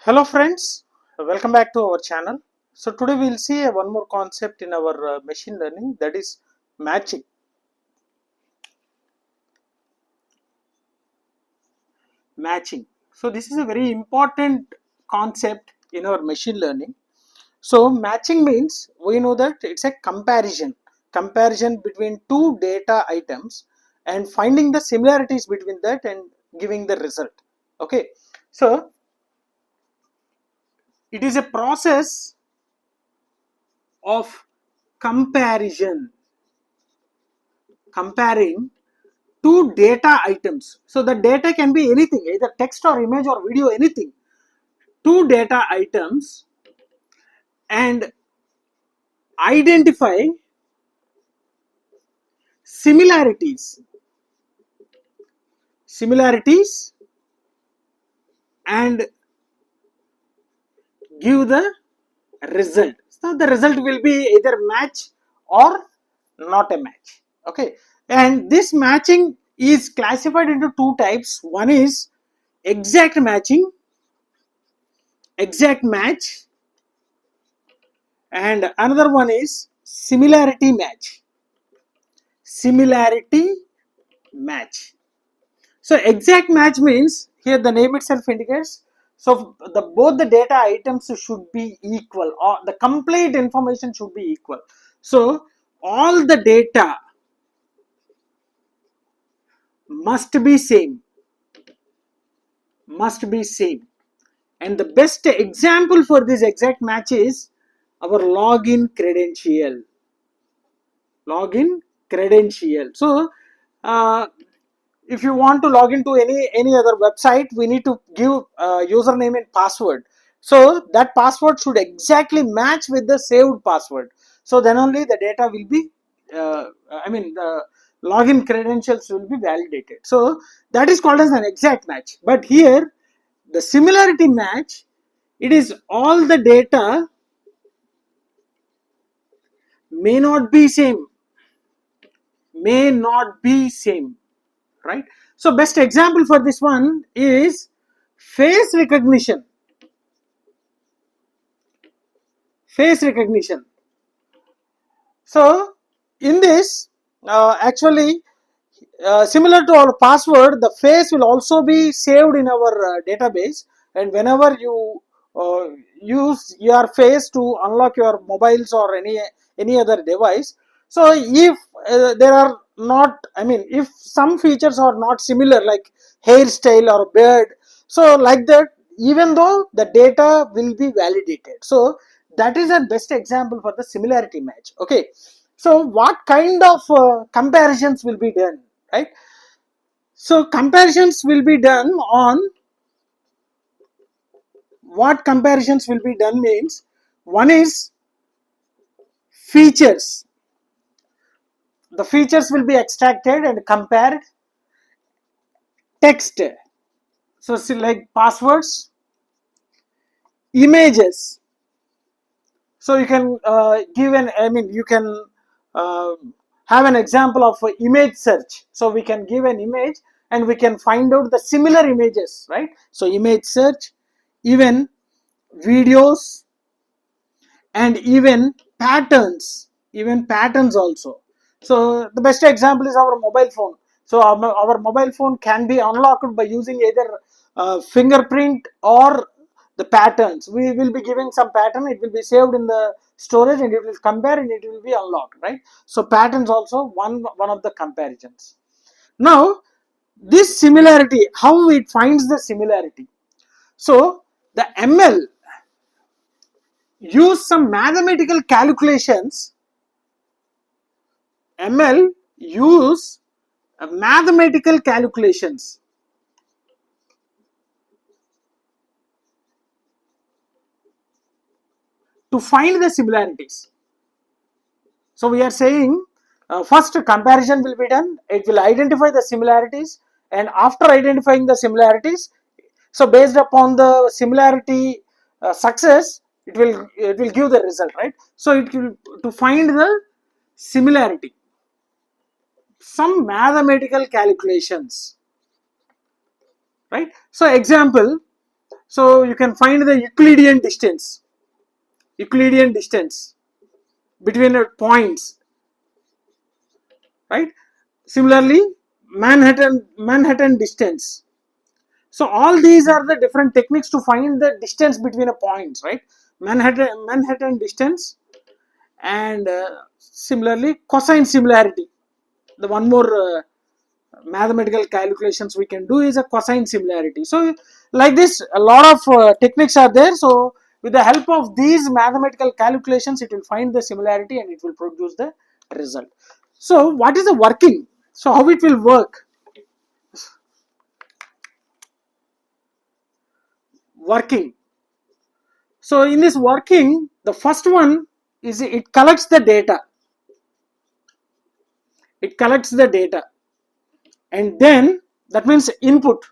Hello friends, welcome back to our channel. So today we will see one more concept in our machine learning, that is matching. Matching. So this is a very important concept in our machine learning. So matching means we know that it's a comparison between two data items and finding the similarities between that and giving the result. Okay, so it is a process of comparison, comparing two data items. So the data can be anything, either text or image or video, anything. Two data items, and identify similarities. Similarities and give the result. So the result will be either match or not a match. Okay, and this matching is classified into two types. One is exact matching, exact match, and another one is similarity match. Similarity match. So exact match means, here the name itself indicates, so the both the data items should be equal, or the complete information should be equal. So all the data must be same, and the best example for this exact match is our login credential. So if you want to log into any other website, we need to give username and password. So that password should exactly match with the saved password. So then only the data will be, the login credentials will be validated. So that is called as an exact match. But here, the similarity match, it is all the data may not be same, right? So best example for this one is face recognition. So in this, actually, similar to our password, the face will also be saved in our database, and whenever you uh, use your face to unlock your mobiles or any other device, so if there are not, if some features are not similar, like hairstyle or beard, so like that, even though the data will be validated. So that is a best example for the similarity match. Okay, so what kind of comparisons will be done, right? So comparisons will be done on, what comparisons will be done means, one is features. The features will be extracted and compared. Text, so like passwords. Images, so you can give an, you can uh, have an example of image search. So we can give an image and we can find out the similar images, right? So image search, even videos, and even patterns also. So the best example is our mobile phone. So our mobile phone can be unlocked by using either fingerprint or the patterns. We will be giving some pattern, it will be saved in the storage, and it will compare and it will be unlocked, right? So patterns also one of the comparisons. Now this similarity, how it finds the similarity? So the ML use some mathematical calculations. ML use mathematical calculations to find the similarities. So we are saying, first comparison will be done, it will identify the similarities, and after identifying the similarities, so based upon the similarity success, it will give the result, right? So it will, to find the similarity, some mathematical calculations, right? So example, So you can find the Euclidean distance between points, right? Similarly, Manhattan distance. So all these are the different techniques to find the distance between a points, right? Manhattan distance, and similarly cosine similarity. The one more mathematical calculations we can do is a cosine similarity. So like this, a lot of techniques are there. So with the help of these mathematical calculations, it will find the similarity and it will produce the result. So what is the working? So how it will work? Working. So in this working, the first one is it collects the data. It collects the data, and then that means input.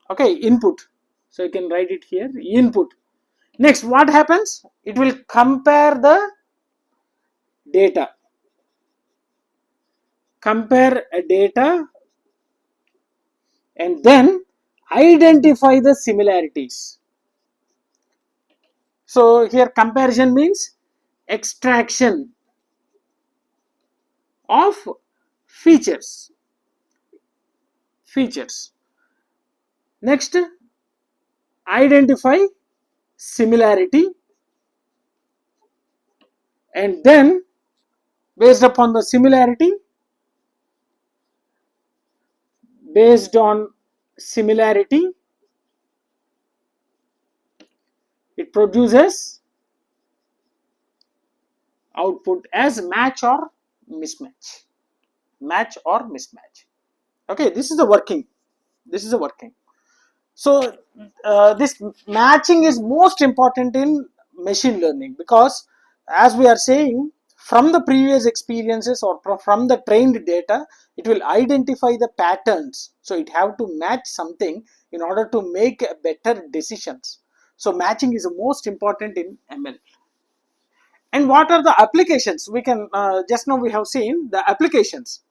Okay, input. So you can write it here, input. Next, what happens? It will compare the data. Compare a data and then identify the similarities. So here comparison means extraction of features. Next, identify similarity, and then based upon the similarity, it produces output as match or mismatch. Okay, this is the working. So this matching is most important in machine learning, because as we are saying, from the previous experiences or from the trained data, it will identify the patterns. So it have to match something in order to make better decisions. So matching is the most important in ML. And what are the applications? We can just now we have seen the applications.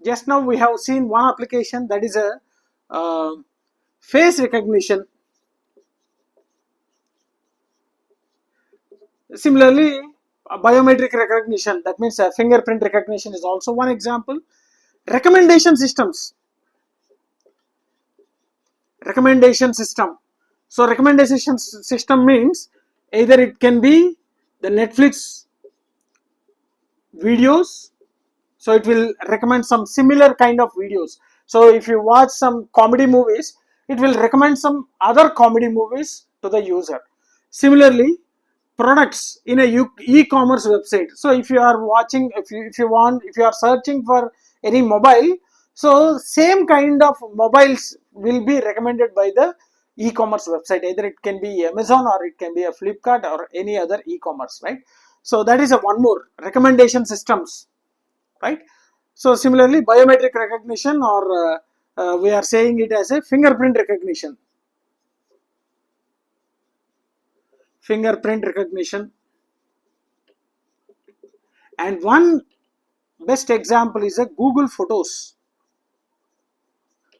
Just now we have seen one application, that is a uh, face recognition. Similarly, biometric recognition, that means fingerprint recognition, is also one example. Recommendation systems. So recommendation system means either it can be the Netflix videos, so it will recommend some similar kind of videos. So if you watch some comedy movies, it will recommend some other comedy movies to the user. Similarly, products in a e-commerce website. So if you are watching, if you are searching for any mobile, so same kind of mobiles will be recommended by the e-commerce website. Either it can be Amazon or it can be a Flipkart or any other e-commerce, right? So that is a one more recommendation systems, right? So similarly, biometric recognition, or we are saying it as a fingerprint recognition. And one best example is a Google Photos.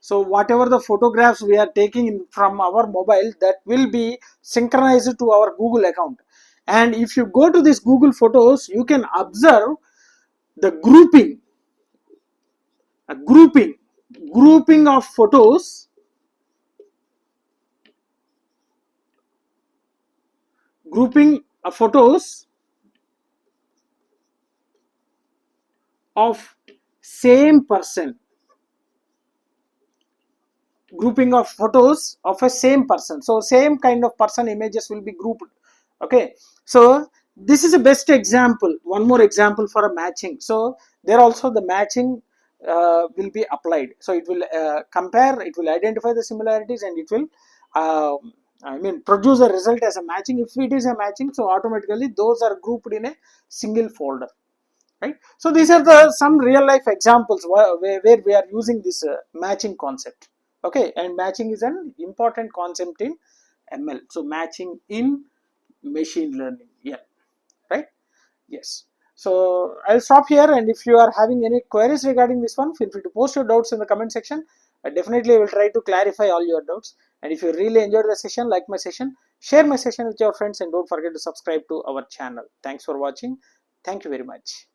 So whatever the photographs we are taking from our mobile, that will be synchronized to our Google account. And if you go to this Google Photos, you can observe the grouping of photos, of same person, grouping of photos of a same person. So same kind of person images will be grouped. Okay, so this is a best example, one more example for a matching. So there also the matching will be applied. So it will compare, it will identify the similarities, and it will produce a result as a matching. If it is a matching, so automatically those are grouped in a single folder, right? So these are the some real life examples where we are using this matching concept. Okay, and matching is an important concept in ML. So matching in machine learning, yeah, right? Yes. So I'll stop here, and if you are having any queries regarding this one, feel free to post your doubts in the comment section. Definitely I will try to clarify all your doubts. And if you really enjoyed the session, like my session, share my session with your friends, and don't forget to subscribe to our channel. Thanks for watching. Thank you very much.